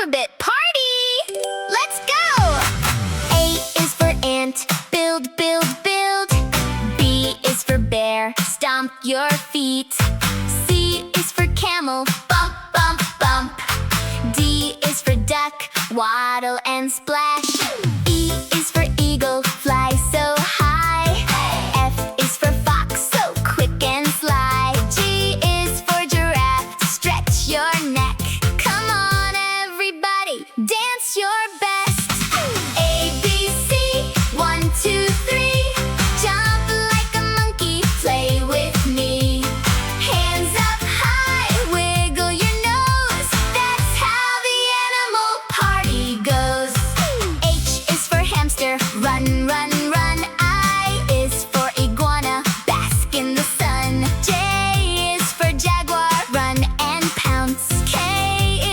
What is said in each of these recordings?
alphabet party! Let's go! A is for ant, build, build, build. B is for bear, stomp your feet. C is for camel, bump, bump, bump. D is for duck, waddle and splash. E is for eagle, fly so high. F is for fox, so quick and sly. G is for giraffe, stretch your neck. Come on everybody, dance your best. A, B, C, 1, 2, 3. Jump like a monkey, play with me. Hands up high, wiggle your nose. That's how the animal party goes. H is for hamster, run, run, run. I is for iguana, bask in the sun. J is for jaguar, run and pounce. K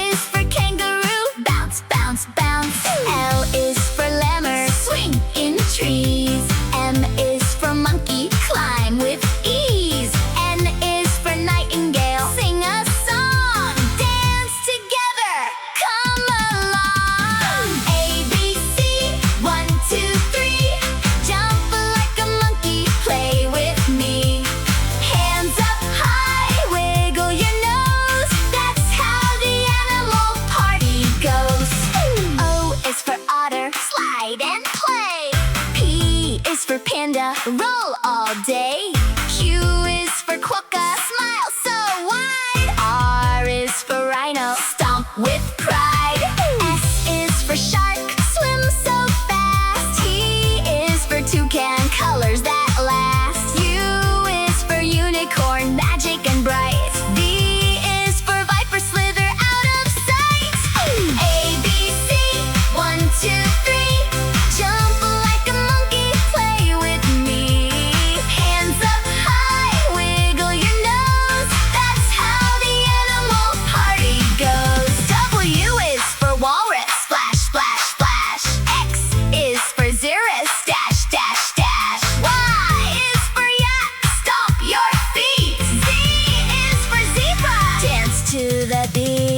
is for kangaroo, bounce, bounce, bounce. L is for lemur, swing in trees. M is for monkey, climb with ease. N is for nightingale, sing a song. Dance together, come along. A, B, C, 1, 2, 3. Jump like a monkey, play with me. Hands up high, wiggle your nose. That's how the animal party goes. O is for otter, slide and play. P is for panda, roll all day. Q is for quokka, smile so wide. R is for rhino, stomp with pride. S is for shark, swim so fast. T is for toucan, colors that last. U is for unicorn, magic and bright. V is for viper, slither out of sight. A, B, C, 1, 2, 3. Jump like a monkey, play with me. Hands up high, wiggle your nose. That's how the animal party goes. W is for walrus, splash, splash, splash. X is for xerus, dash, dash, dash. Y is for yak, stomp your feet. Z is for zebra, dance to the beat.